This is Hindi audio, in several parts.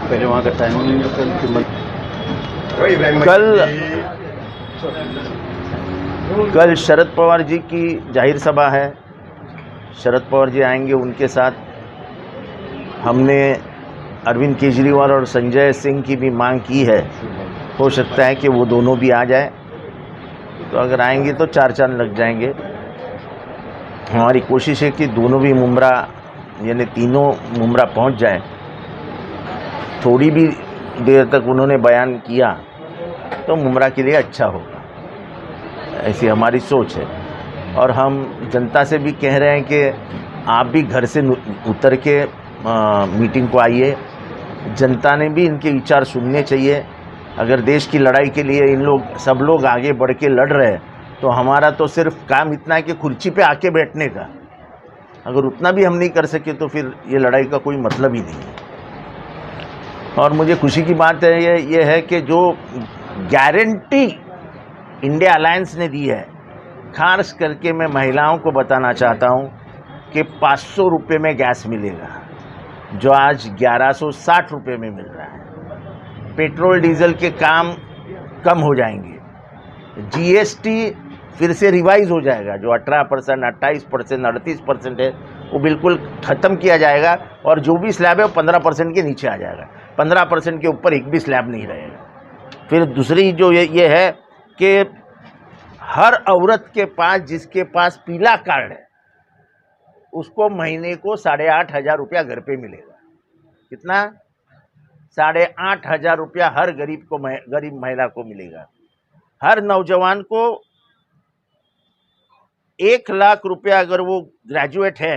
पहले वहाँ का टाइमिंग कल शरद पवार जी की जाहिर सभा है। शरद पवार जी आएंगे, उनके साथ हमने अरविंद केजरीवाल और संजय सिंह की भी मांग की है। हो सकता है कि वो दोनों भी आ जाए, तो अगर आएंगे तो चार चांद लग जाएंगे। हमारी कोशिश है कि दोनों भी मुमरा यानी तीनों मुमरा पहुंच जाएं। थोड़ी भी देर तक उन्होंने बयान किया तो मुमरा के लिए अच्छा होगा, ऐसी हमारी सोच है। और हम जनता से भी कह रहे हैं कि आप भी घर से उतर के मीटिंग को आइए। जनता ने भी इनके विचार सुनने चाहिए। अगर देश की लड़ाई के लिए सब लोग आगे बढ़ के लड़ रहे हैं, तो हमारा तो सिर्फ काम इतना है कि कुर्सी पे आके बैठने का। अगर उतना भी हम नहीं कर सके तो फिर ये लड़ाई का कोई मतलब ही नहीं है। और मुझे खुशी की बात है ये है कि जो गारंटी इंडिया अलायंस ने दी है, खास करके मैं महिलाओं को बताना चाहता हूं कि 500 रुपये में गैस मिलेगा, जो आज 1160 रुपये में मिल रहा है। पेट्रोल डीजल के काम कम हो जाएंगे। जीएसटी फिर से रिवाइज हो जाएगा, जो 18%, 28%, 38% है, वो बिल्कुल ख़त्म किया जाएगा। और जो भी स्लैब है वो 15% के नीचे आ जाएगा। 15% के ऊपर एक भी स्लैब नहीं रहेगा। फिर दूसरी जो ये है कि हर औरत के पास, जिसके पास पीला कार्ड है, उसको महीने को 8,500 रुपया घर पे मिलेगा। कितना? 8,500 रुपया हर गरीब महिला को मिलेगा। हर नौजवान को 1,00,000 रुपया, अगर वो ग्रेजुएट है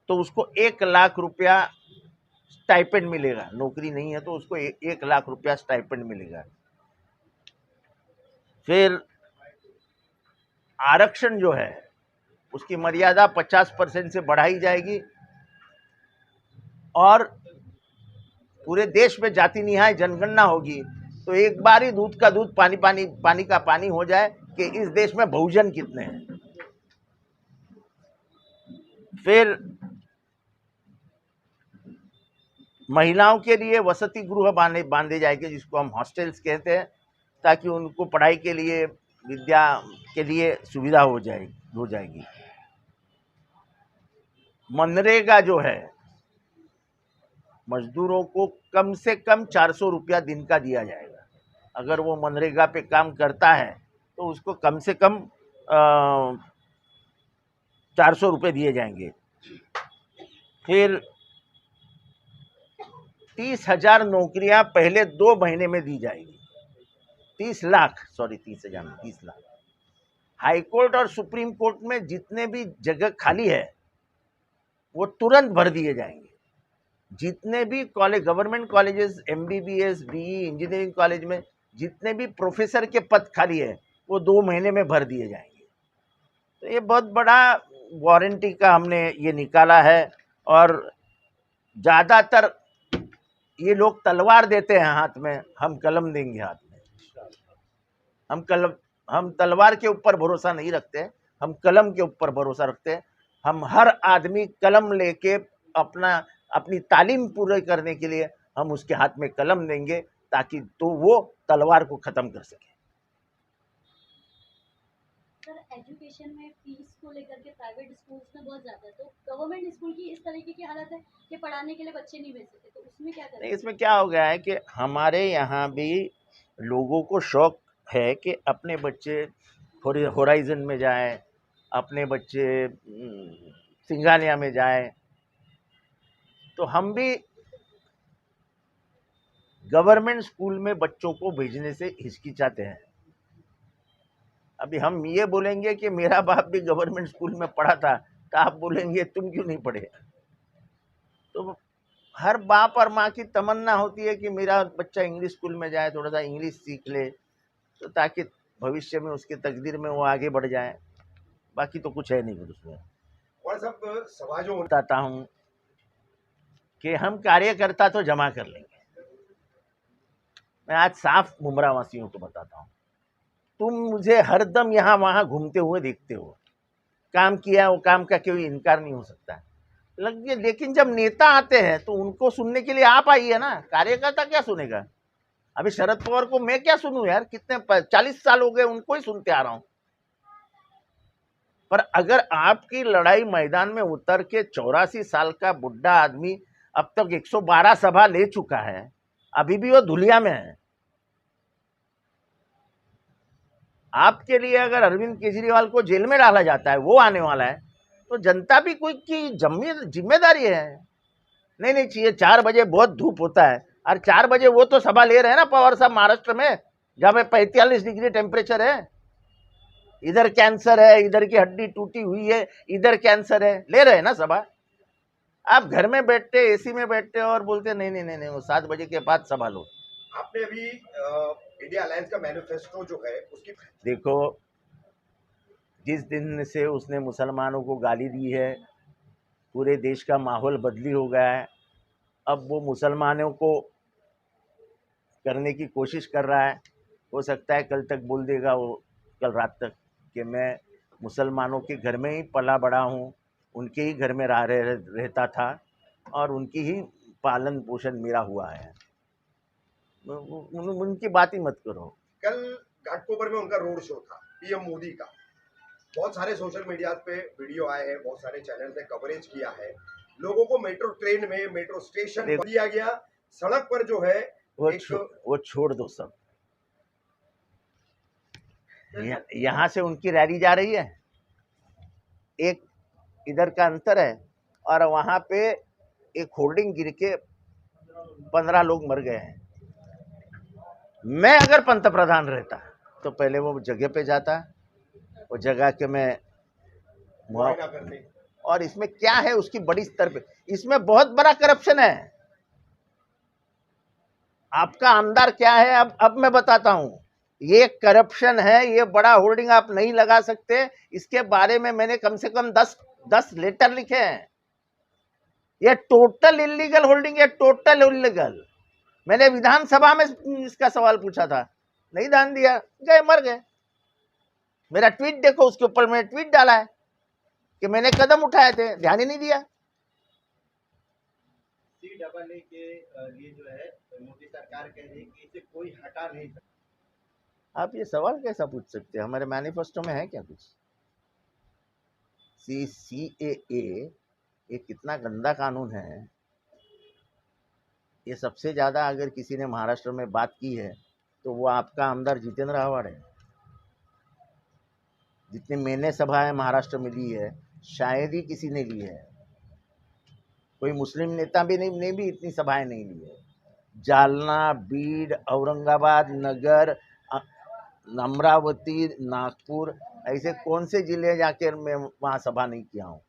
तो उसको 1,00,000 रुपया स्टाइपेंड मिलेगा। नौकरी नहीं है तो उसको 1,00,000 रुपया स्टाइपेंड मिलेगा। फिर आरक्षण जो है उसकी मर्यादा 50% से बढ़ाई जाएगी। और पूरे देश में जाति निहाय जनगणना होगी, तो एक बार ही दूध का दूध, पानी का पानी हो जाए कि इस देश में बहुजन कितने हैं। फिर महिलाओं के लिए वसति गृह बांधे जाएंगे, जिसको हम हॉस्टल्स कहते हैं, ताकि उनको पढ़ाई के लिए, विद्या के लिए सुविधा हो जाएगी। मनरेगा जो है, मजदूरों को कम से कम 400 रुपया दिन का दिया जाएगा। अगर वो मनरेगा पे काम करता है तो उसको कम से कम 400 रुपये दिए जाएंगे। फिर 30,000 नौकरियां पहले 2 महीने में दी जाएगी। 30 लाख, सॉरी 30,000 में 30 लाख। हाईकोर्ट और सुप्रीम कोर्ट में जितने भी जगह खाली है वो तुरंत भर दिए जाएंगे। जितने भी college, government colleges, MBBS, BE, engineering college में जितने भी प्रोफेसर के पद खाली है वो 2 महीने में भर दिए जाएंगे। तो ये बहुत बड़ा वारंटी का हमने ये निकाला है। और ज़्यादातर ये लोग तलवार देते हैं हाथ में, हम कलम देंगे हाथ में। हम तलवार के ऊपर भरोसा नहीं रखते, हम कलम के ऊपर भरोसा रखते हैं। हम हर आदमी कलम लेके अपनी तालीम पूरी करने के लिए हम उसके हाथ में कलम देंगे, ताकि तो वो तलवार को खत्म कर सके। सर, एजुकेशन में फीस को लेकर के प्राइवेट स्कूल्स में बहुत ज्यादा है, तो गवर्नमेंट स्कूल की इस तरीके की हालत है कि पढ़ाने के लिए बच्चे नहीं भेज सकते, तो उसमें क्या करें? इसमें क्या हो गया है कि हमारे यहाँ भी लोगों को शौक है कि अपने बच्चे होराइजन में जाएं, अपने बच्चे सिंगानिया में जाएं। तो हम भी गवर्नमेंट स्कूल में बच्चों को भेजने से हिचकिचाते हैं। अभी हम ये बोलेंगे कि मेरा बाप भी गवर्नमेंट स्कूल में पढ़ा था, तो आप बोलेंगे तुम क्यों नहीं पढ़े। तो हर बाप और माँ की तमन्ना होती है कि मेरा बच्चा इंग्लिश स्कूल में जाए, थोड़ा सा इंग्लिश सीख ले, तो ताकि भविष्य में उसके तकदीर में वो आगे बढ़ जाए। बाकी तो कुछ है नहीं कुछ उसमें। और सब समाजों बताता हूँ कि हम कार्यकर्ता तो जमा कर लेंगे। मैं आज साफ मुमरा वासियों को बताता हूँ, तुम मुझे हरदम यहाँ वहाँ घूमते हुए देखते हो। काम किया, वो काम का कोई इनकार नहीं हो सकता। लगे, लेकिन जब नेता आते हैं तो उनको सुनने के लिए आप आइए ना, कार्यकर्ता क्या सुनेगा। अभी शरद पवार को मैं क्या सुनूं यार, कितने 40 साल हो गए उनको ही सुनते आ रहा हूं। पर अगर आपकी लड़ाई मैदान में उतर के 84 साल का बुढ़ा आदमी अब तक 112 सभा ले चुका है, अभी भी वो धुलिया में है। आपके लिए अगर अरविंद केजरीवाल को जेल में डाला जाता है, वो आने वाला है, तो जनता भी कोई की जिम्मेदारी है। नहीं नहीं चाहिए, 4 बजे बहुत धूप होता है, और 4 बजे वो तो सभा ले रहे हैं ना पवार साहब महाराष्ट्र में, जहां पे 45 डिग्री टेम्परेचर है। इधर कैंसर है, इधर की हड्डी टूटी हुई है, इधर कैंसर है, ले रहे हैं ना सभा। आप घर में बैठते, एसी में बैठते और बोलते नहीं नहीं नहीं नहीं, वो 7 बजे के बाद सभा लो। आपने अभी इंडिया अलायंस का मैनिफेस्टो जो है उसकी देखो, जिस दिन से उसने मुसलमानों को गाली दी है, पूरे देश का माहौल बदली हो गया है। अब वो मुसलमानों को करने की कोशिश कर रहा है। हो सकता है कल तक बोल देगा वो, कल रात तक, कि मैं मुसलमानों के घर में ही पला बड़ा हूँ, उनके ही घर में रहता था और उनकी ही पालन पोषण मेरा हुआ है। उनकी बात ही मत करो। कल घाटकोपर में उनका रोड शो था, पीएम मोदी का। बहुत सारे सोशल मीडिया पे वीडियो आए हैं, बहुत सारे चैनल ने कवरेज किया है। लोगों को मेट्रो ट्रेन में, मेट्रो स्टेशन पर दिया गया, सड़क पर जो है वो छोड़ दो सब। यहाँ से उनकी रैली जा रही है, एक इधर का अंतर है, और वहां पे एक होर्डिंग गिर के 15 लोग मर गए हैं। मैं अगर पंतप्रधान रहता तो पहले वो जगह पे जाता, वो जगह के मैं और इसमें क्या है उसकी बड़ी स्तर पे, इसमें बहुत बड़ा करप्शन है। आपका आमदार क्या है, अब मैं बताता हूं। ये करप्शन है, ये बड़ा होर्डिंग आप नहीं लगा सकते। इसके बारे में मैंने कम से कम 10 लेटर लिखे हैं। ये टोटल इलीगल होर्डिंग है, टोटल इलीगल। मैंने विधानसभा में इसका सवाल पूछा था, नहीं ध्यान दिया, गए मर गए। मेरा ट्वीट देखो, उसके ऊपर मैंने ट्वीट डाला है कि मैंने कदम उठाए थे, ध्यान ही नहीं दिया। CAA के लिए जो है मोदी सरकार कह रही है कि इसे कोई हटा नहीं सकता। आप ये सवाल कैसा पूछ सकते हैं, हमारे मैनिफेस्टो में है क्या कुछ? CAA ये कितना गंदा कानून है। ये सबसे ज्यादा अगर किसी ने महाराष्ट्र में बात की है तो वो आपका आमदार जितेंद्र आव्हाड है। जितनी मैंने सभाएं महाराष्ट्र में ली है, शायद ही किसी ने ली है। कोई मुस्लिम नेता भी नहीं ने भी इतनी सभाएं नहीं ली है। जालना, बीड, औरंगाबाद, नगर, अमरावती, नागपुर, ऐसे कौन से जिले जाकर मैं वहाँ सभा नहीं किया हूँ।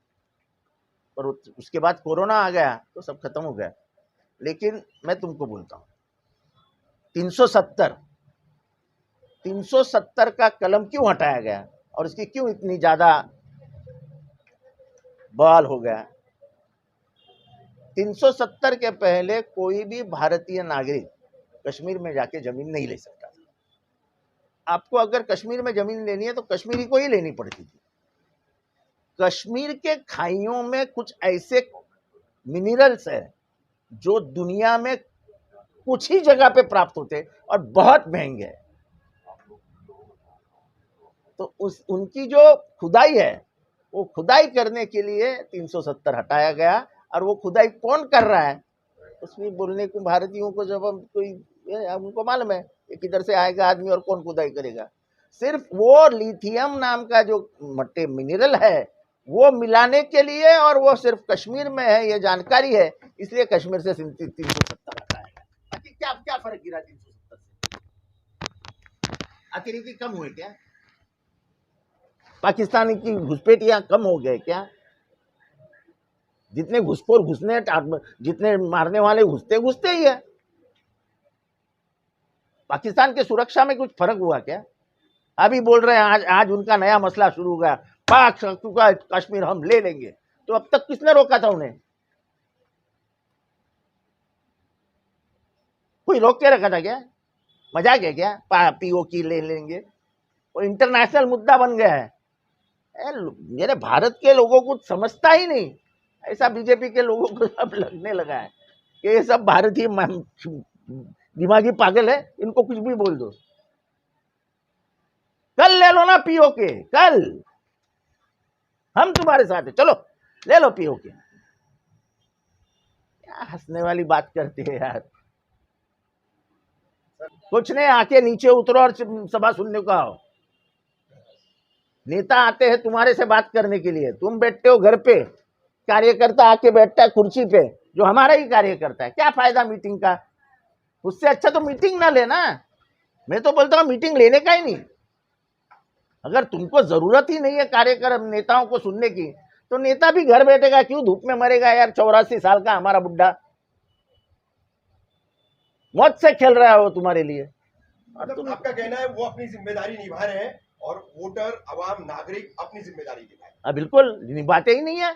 पर उसके बाद कोरोना आ गया तो सब खत्म हो गया। लेकिन मैं तुमको बोलता हूँ, 370 का कलम क्यों हटाया गया और इसकी क्यों इतनी ज्यादा बवाल हो गया। 370 के पहले कोई भी भारतीय नागरिक कश्मीर में जाके जमीन नहीं ले सकता था। आपको अगर कश्मीर में जमीन लेनी है तो कश्मीरी को ही लेनी पड़ती थी। कश्मीर के खाइयों में कुछ ऐसे मिनरल्स है जो दुनिया में कुछ ही जगह पे प्राप्त होते और बहुत महंगे हैं। तो उनकी जो खुदाई है, वो खुदाई करने के लिए 370 हटाया गया। और वो खुदाई कौन कर रहा है, उसमें बोलने को भारतीयों को जब हम कोई उनको मालूम है कि किधर से आएगा आदमी और कौन खुदाई करेगा। सिर्फ वो लिथियम नाम का जो मट्टे मिनरल है वो मिलाने के लिए, और वो सिर्फ कश्मीर में है, ये जानकारी है, इसलिए कश्मीर से 370 हटाया गया। बाकी क्या फर्क गिरा 370 से? अतिरिक्त कम हुए क्या? पाकिस्तान की घुसपैठियां कम हो गए क्या? जितने घुसखोर घुसने, जितने मारने वाले घुसते ही है। पाकिस्तान की सुरक्षा में कुछ फर्क हुआ क्या? अभी बोल रहे हैं आज उनका नया मसला शुरू हो गया, पाक का कश्मीर हम ले लेंगे। तो अब तक किसने रोका था उन्हें? कोई रोक के रखा था क्या? मजाक है क्या? POK ले लेंगे, वो इंटरनेशनल मुद्दा बन गया है। मेरे भारत के लोगों को समझता ही नहीं। ऐसा बीजेपी के लोगों को अब लगने लगा है कि ये सब भारतीय दिमागी पागल है, इनको कुछ भी बोल दो। कल ले लो ना पीओके, कल हम तुम्हारे साथ है, चलो ले लो पीओके। क्या हंसने वाली बात करते हैं यार। कुछ नहीं, आके नीचे उतरो और सभा सुनने को आओ। नेता आते हैं तुम्हारे से बात करने के लिए, तुम बैठते हो घर पे, कार्यकर्ता आके बैठता है कुर्सी पे जो हमारा ही कार्यकर्ता है। क्या फायदा मीटिंग का? उससे अच्छा तो मीटिंग ना लेना। मैं तो बोलता हूँ मीटिंग लेने का ही नहीं। अगर तुमको जरूरत ही नहीं है कार्यक्रम नेताओं को सुनने की, तो नेता भी घर बैठेगा क्यों, धूप में मरेगा यार। 84 साल का हमारा बुड्ढा मौत से खेल रहा है वो तुम्हारे लिए। और मतलब आपका कहना है वो अपनी जिम्मेदारी निभा रहे हैं और वोटर, अवाम, नागरिक अपनी जिम्मेदारी निभाए। बिल्कुल निभाते ही नहीं है।